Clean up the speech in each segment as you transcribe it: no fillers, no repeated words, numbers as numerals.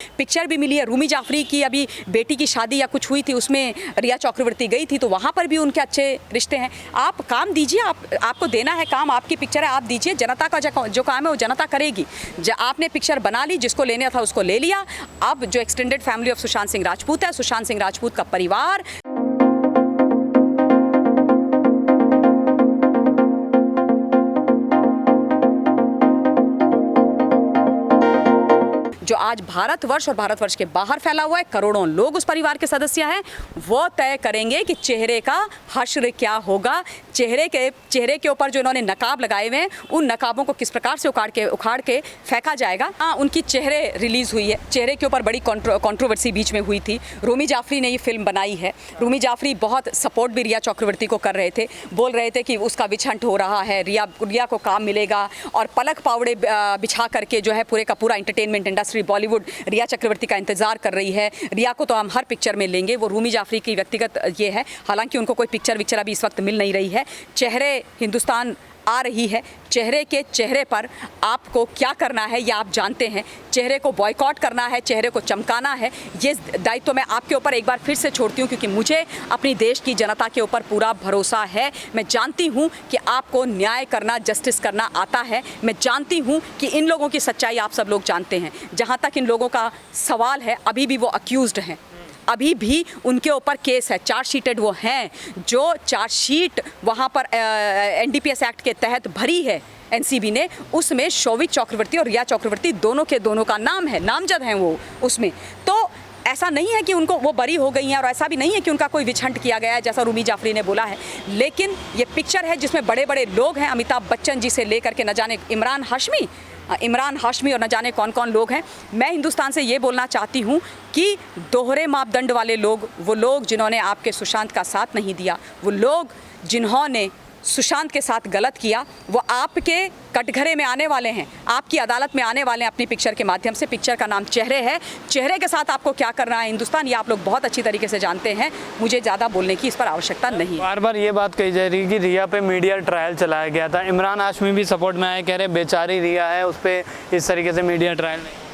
Picture भी मिली है। रूमी जाफरी की अभी बेटी की शादी या कुछ हुई थी, उसमें रिया चक्रवर्ती गई थी, तो वहाँ पर भी उनके अच्छे रिश्ते हैं। आप काम दीजिए, आपको देना है काम, आपकी पिक्चर है, आप दीजिए। जनता का जो काम है वो जनता करेगी। आपने पिक्चर बना ली, जिसको लेना था उसको ले लिया। अब जो extended family of Sushant Singh Rajput है, सुशांत सिंह राजपूत का परिवार जो आज भारतवर्ष और भारतवर्ष के बाहर फैला हुआ है, करोड़ों लोग उस परिवार के सदस्य हैं, वो तय करेंगे कि चेहरे का हश्र क्या होगा। चेहरे के ऊपर जो इन्होंने नकाब लगाए हुए हैं, उन नकाबों को किस प्रकार से उखाड़ के फेंका जाएगा। उनकी चेहरे रिलीज़ हुई है, चेहरे के ऊपर बड़ी कंट्रोवर्सी बीच में हुई थी। रूमी जाफरी ने ये फिल्म बनाई है। रूमी जाफरी बहुत सपोर्ट भी रिया चक्रवर्ती को कर रहे थे, बोल रहे थे कि उसका विछंट हो रहा है, रिया को काम मिलेगा, और पलक पावड़े बिछा करके जो है पूरे का पूरा एंटरटेनमेंट इंडस्ट्री बॉलीवुड रिया चक्रवर्ती का इंतजार कर रही है। रिया को तो हम हर पिक्चर में लेंगे, वो रूमी जाफरी की व्यक्तिगत ये है। हालांकि उनको कोई पिक्चर अभी इस वक्त मिल नहीं रही है। चेहरे हिंदुस्तान आ रही है, चेहरे के चेहरे पर आपको क्या करना है ये आप जानते हैं। चेहरे को बॉयकॉट करना है, चेहरे को चमकाना है, ये दायित्व मैं आपके ऊपर एक बार फिर से छोड़ती हूँ, क्योंकि मुझे अपनी देश की जनता के ऊपर पूरा भरोसा है। मैं जानती हूँ कि आपको न्याय करना, जस्टिस करना आता है। मैं जानती हूँ कि इन लोगों की सच्चाई आप सब लोग जानते हैं। जहाँ तक इन लोगों का सवाल है, अभी भी वो अक्यूज्ड हैं, अभी भी उनके ऊपर केस है, चार्जशीटेड वो हैं। जो चार्जशीट वहाँ पर एनडीपीएस एक्ट के तहत भरी है एनसीबी ने, उसमें शौविक चक्रवर्ती और रिया चक्रवर्ती दोनों का नाम है, नामजद हैं वो उसमें। तो ऐसा नहीं है कि उनको वो बरी हो गई हैं, और ऐसा भी नहीं है कि उनका कोई विछंट किया गया है, जैसा रूमी जाफरी ने बोला है। लेकिन ये पिक्चर है जिसमें बड़े बड़े लोग हैं, अमिताभ बच्चन जी से लेकर के न जाने इमरान हाशमी और न जाने कौन कौन लोग हैं। मैं हिंदुस्तान से ये बोलना चाहती हूँ कि दोहरे मापदंड वाले लोग, वो लोग जिन्होंने आपके सुशांत का साथ नहीं दिया, वो लोग जिन्होंने सुशांत के साथ गलत किया, वो आपके कटघरे में आने वाले हैं, आपकी अदालत में आने वाले हैं अपनी पिक्चर के माध्यम से। पिक्चर का नाम चेहरे है। चेहरे के साथ आपको क्या करना है हिंदुस्तान, ये आप लोग बहुत अच्छी तरीके से जानते हैं। मुझे ज़्यादा बोलने की इस पर आवश्यकता नहीं। बार बार ये बात कही जा रही है कि रिया पे मीडिया ट्रायल चलाया गया था। इमरान हाशमी भी सपोर्ट में आए, कह रहे बेचारी रिया है, उस पर इस तरीके से मीडिया ट्रायल नहीं।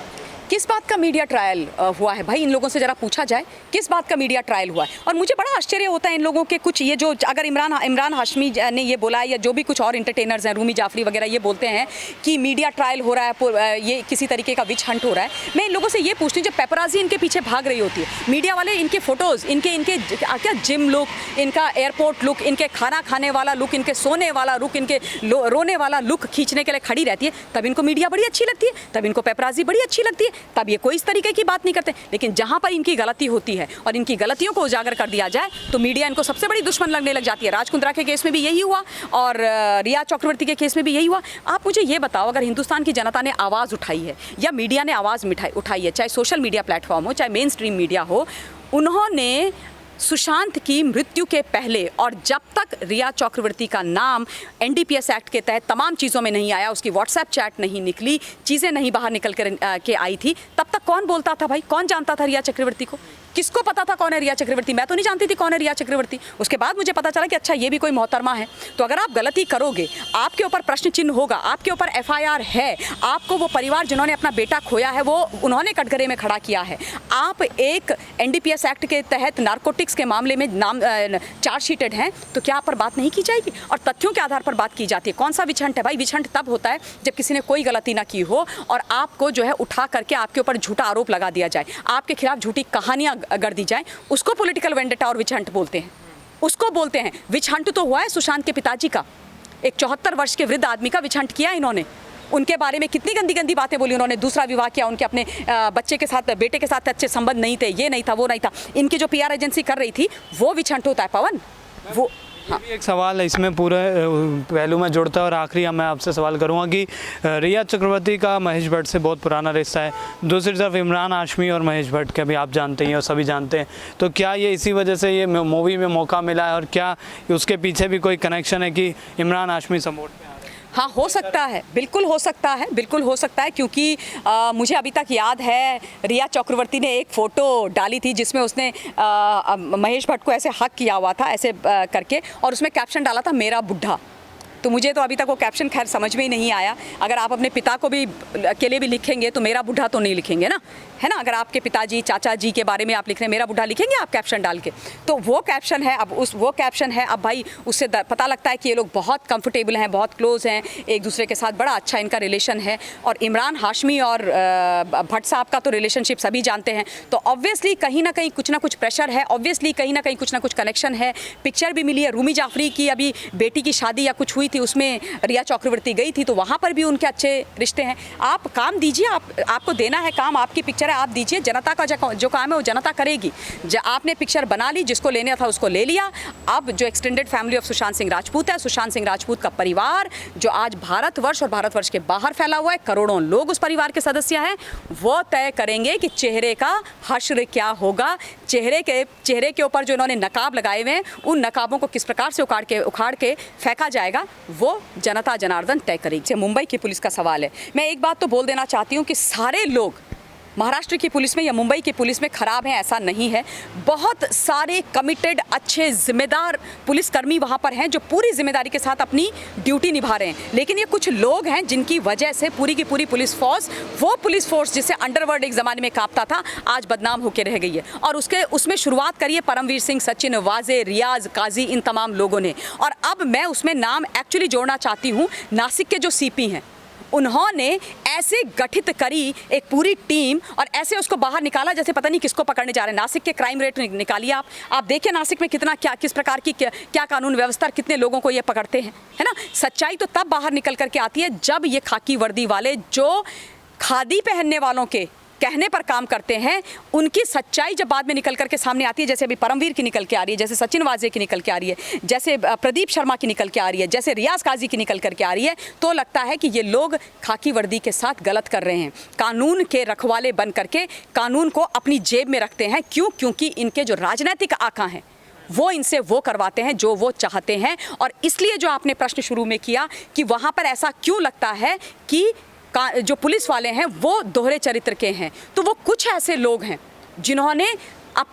किस बात का मीडिया ट्रायल हुआ है भाई? इन लोगों से ज़रा पूछा जाए किस बात का मीडिया ट्रायल हुआ है। और मुझे बड़ा आश्चर्य होता है इन लोगों के कुछ ये जो, अगर इमरान हाशमी ने ये बोला है, या जो भी कुछ और इंटरटेनर्स हैं, रूमी जाफरी वगैरह, ये बोलते हैं कि मीडिया ट्रायल हो रहा है, ये किसी तरीके का विच हंट हो रहा है। मैं इन लोगों से ये पूछती हूँ, जब पेपराजी इनके पीछे भाग रही होती है, मीडिया वाले इनके फ़ोटोज़, इनके क्या जिम लुक, इनका एयरपोर्ट लुक, इनके खाना खाने वाला लुक, इनके सोने वाला लुक, इनके रोने वाला लुक खींचने के लिए खड़ी रहती है, तब इनको मीडिया बड़ी अच्छी लगती है, तब इनको पेपराजी बड़ी अच्छी लगती है, तब ये कोई तरीके की बात नहीं करते। लेकिन जहां पर इनकी गलती होती है और इनकी गलतियों को उजागर कर दिया जाए, तो मीडिया इनको सबसे बड़ी दुश्मन लगने लग जाती है। राज कुंद्रा के केस में भी यही हुआ, और रिया चक्रवर्ती के केस में भी यही हुआ। आप मुझे ये बताओ, अगर हिंदुस्तान की जनता ने आवाज़ उठाई है, या मीडिया ने आवाज़ उठाई है, चाहे सोशल मीडिया प्लेटफॉर्म हो, चाहे मेन स्ट्रीम मीडिया हो, उन्होंने सुशांत की मृत्यु के पहले, और जब तक रिया चक्रवर्ती का नाम एनडीपीएस एक्ट के तहत तमाम चीज़ों में नहीं आया, उसकी व्हाट्सएप चैट नहीं निकली, चीज़ें नहीं बाहर निकल के आई थी, तब तक कौन बोलता था भाई? कौन जानता था रिया चक्रवर्ती को? किसको पता था कौन है रिया चक्रवर्ती? मैं तो नहीं जानती थी कौन है रिया चक्रवर्ती। उसके बाद मुझे पता चला कि अच्छा, ये भी कोई मोहतरमा है। तो अगर आप गलती करोगे, आपके ऊपर प्रश्न चिन्ह होगा, आपके ऊपर एफआईआर है, आपको वो परिवार जिन्होंने अपना बेटा खोया है, वो उन्होंने कटघरे में खड़ा किया है, आप एक एनडीपीएस एक्ट के तहत नारकोटिक्स के मामले में नाम चार्जशीटेड हैं, तो क्या आप पर बात नहीं की जाएगी? और तथ्यों के आधार पर बात की जाती है। कौन सा विछंट है भाई? विछंट तब होता है जब किसी ने कोई गलती ना की हो, और आपको जो है उठा करके आपके ऊपर झूठा आरोप लगा दिया जाए, आपके खिलाफ झूठी कहानियां गढ़ दी जाए। उसको पॉलिटिकल वेंडेटा और विछंट बोलते हैं, उसको बोलते हैं। विछंट तो हुआ है सुशांत के पिताजी का, एक 74 वर्ष के वृद्ध आदमी का विछंट किया इन्होंने। उनके बारे में कितनी गंदी गंदी बातें बोली उन्होंने। दूसरा विवाह किया, उनके अपने बच्चे के साथ, बेटे के साथ अच्छे संबंध नहीं थे, ये नहीं था, वो नहीं था। इनकी जो पीआर एजेंसी कर रही थी, वो विछंट होता है पवन, वो। हाँ, एक सवाल है इसमें पूरे पहलू में जुड़ता है, और आखिरी मैं आपसे सवाल करूंगा कि रिया चक्रवर्ती का महेश भट्ट से बहुत पुराना रिश्ता है, दूसरी तरफ इमरान हाशमी और महेश भट्ट के भी आप जानते हैं और सभी जानते हैं, तो क्या ये इसी वजह से ये मूवी में मौका मिला है, और क्या उसके पीछे भी कोई कनेक्शन है कि इमरान हाशमी सपोर्ट में? हाँ, हो सकता है, बिल्कुल हो सकता है, बिल्कुल हो सकता है, क्योंकि मुझे अभी तक याद है रिया चक्रवर्ती ने एक फ़ोटो डाली थी जिसमें उसने महेश भट्ट को ऐसे हक किया हुआ था, ऐसे करके, और उसमें कैप्शन डाला था मेरा बुढ़ा। तो मुझे तो अभी तक वो कैप्शन खैर समझ में ही नहीं आया। अगर आप अपने पिता को भी के लिए भी लिखेंगे तो मेरा बुढ़ा तो नहीं लिखेंगे ना, है ना। अगर आपके पिताजी चाचा जी के बारे में आप लिख रहे हैं मेरा बुढ़ा लिखेंगे आप कैप्शन डाल के, तो वो कैप्शन है। अब वो कैप्शन है, अब भाई उससे पता लगता है कि ये लोग बहुत कंफर्टेबल हैं, बहुत क्लोज हैं एक दूसरे के साथ, बड़ा अच्छा इनका रिलेशन है। और इमरान हाशमी और भट्ट साहब का तो रिलेशनशिप सभी जानते हैं, तो ऑब्वियसली कहीं ना कहीं कुछ ना कुछ प्रेशर है, ऑब्वियसली कहीं ना कहीं कुछ ना कुछ कनेक्शन है। पिक्चर भी मिली है रूमी जाफरी की, अभी बेटी की शादी या कुछ हुई थी उसमें रिया चक्रवर्ती गई थी, तो वहाँ पर भी उनके अच्छे रिश्ते हैं। आप काम दीजिए, आपको देना है काम, आपकी पिक्चर है, आप दीजिए। जनता का जो काम है वो जनता करेगी। आपने पिक्चर बना ली, जिसको लेना था उसको ले लिया। अब जो extended family of Sushant Singh Rajput है, सुशांत सिंह राजपूत का परिवार जो आज भारतवर्ष और भारतवर्ष के बाहर फैला हुआ है, करोड़ों लोग उस परिवार के सदस्य हैं, वो तय करेंगे कि चेहरे का हश्र क्या होगा। चेहरे के ऊपर जो इन्होंने नकाब लगाए हुए हैं, उन नकाबों को किस प्रकार से उखाड़ के फेंका जाएगा, वो जनता जनार्दन तय करेगी। मुंबई की पुलिस का सवाल है, मैं एक बात तो बोल देना चाहती हूँ कि सारे लोग महाराष्ट्र की पुलिस में या मुंबई की पुलिस में खराब हैं, ऐसा नहीं है। बहुत सारे कमिटेड, अच्छे, जिम्मेदार पुलिसकर्मी वहाँ पर हैं जो पूरी जिम्मेदारी के साथ अपनी ड्यूटी निभा रहे हैं। लेकिन ये कुछ लोग हैं जिनकी वजह से पूरी की पूरी पुलिस फोर्स, वो पुलिस फोर्स जिसे अंडरवर्ल्ड एक ज़माने में कांपता था, आज बदनाम होकर रह गई है। और उसमें शुरुआत करिए परमवीर सिंह, सचिन वाजे, रियाज काजी, इन तमाम लोगों ने। और अब मैं उसमें नाम एक्चुअली जोड़ना चाहती हूँ नासिक के जो सीपी हैं, उन्होंने ऐसे गठित करी एक पूरी टीम और ऐसे उसको बाहर निकाला जैसे पता नहीं किसको पकड़ने जा रहे हैं। नासिक के क्राइम रेट निकालिए आप देखिए नासिक में कितना किस प्रकार की क्या कानून व्यवस्था, कितने लोगों को ये पकड़ते हैं, है ना। सच्चाई तो तब बाहर निकल करके आती है जब ये खाकी वर्दी वाले जो खादी पहनने वालों के कहने पर काम करते हैं, उनकी सच्चाई जब बाद में निकल करके सामने आती है, जैसे अभी परमवीर की निकल के आ रही है, जैसे सचिन वाजे की निकल के आ रही है, जैसे प्रदीप शर्मा की निकल के आ रही है, जैसे रियाज काजी की निकल करके आ रही है, तो लगता है कि ये लोग खाकी वर्दी के साथ गलत कर रहे हैं। कानून के रखवाले बन करके कानून को अपनी जेब में रखते हैं। क्योंकि इनके जो राजनीतिक आका हैं वो इनसे वो करवाते हैं जो वो चाहते हैं। और इसलिए जो आपने प्रश्न शुरू में किया कि वहाँ पर ऐसा क्यों लगता है कि जो पुलिस वाले हैं वो दोहरे चरित्र के हैं, तो वो कुछ ऐसे लोग हैं जिन्होंने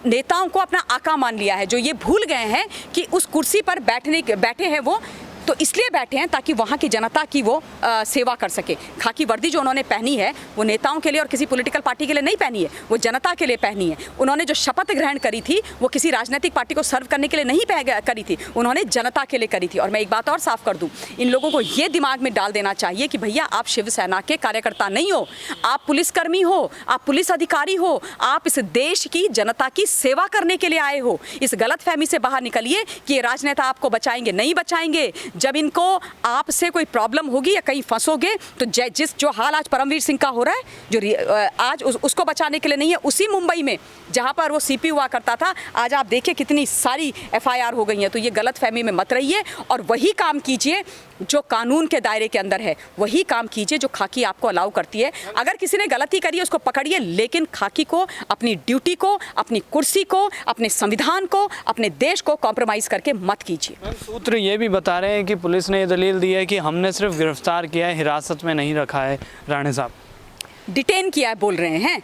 नेताओं को अपना आका मान लिया है, जो ये भूल गए हैं कि उस कुर्सी पर बैठे हैं वो तो इसलिए बैठे हैं ताकि वहाँ की जनता की वो सेवा कर सके। खाकी वर्दी जो उन्होंने पहनी है वो नेताओं के लिए और किसी पॉलिटिकल पार्टी के लिए नहीं पहनी है, वो जनता के लिए पहनी है। उन्होंने जो शपथ ग्रहण करी थी वो किसी राजनीतिक पार्टी को सर्व करने के लिए नहीं करी थी, उन्होंने जनता के लिए करी थी। और मैं एक बात और साफ कर दूं, इन लोगों को ये दिमाग में डाल देना चाहिए कि भैया आप शिवसेना के कार्यकर्ता नहीं हो, आप पुलिसकर्मी हो, आप पुलिस अधिकारी हो, आप इस देश की जनता की सेवा करने के लिए आए हो। इस गलतफहमी से बाहर निकलिए कि ये राजनेता आपको बचाएंगे, नहीं बचाएंगे। जब इनको आपसे कोई प्रॉब्लम होगी या कहीं फंसोगे तो जो हाल आज परमवीर सिंह का हो रहा है, जो आज उसको बचाने के लिए नहीं है, उसी मुंबई में जहां पर वो सीपी हुआ करता था, आज आप देखिए कितनी सारी एफआईआर हो गई हैं। तो ये गलतफहमी में मत रहिए और वही काम कीजिए जो कानून के दायरे के अंदर है, वही काम कीजिए जो खाकी आपको अलाउ करती है। अगर किसी ने गलती करी है उसको पकड़िए, लेकिन खाकी को, अपनी ड्यूटी को, अपनी कुर्सी को, अपने संविधान को, अपने देश को कॉम्प्रोमाइज़ करके मत कीजिए। सूत्र ये भी बता रहे हैं कि पुलिस ने ये दलील दी है कि हमने सिर्फ गिरफ्तार किया है, हिरासत में नहीं रखा है राणे साहब। डिटेन किया है बोल रहे हैं।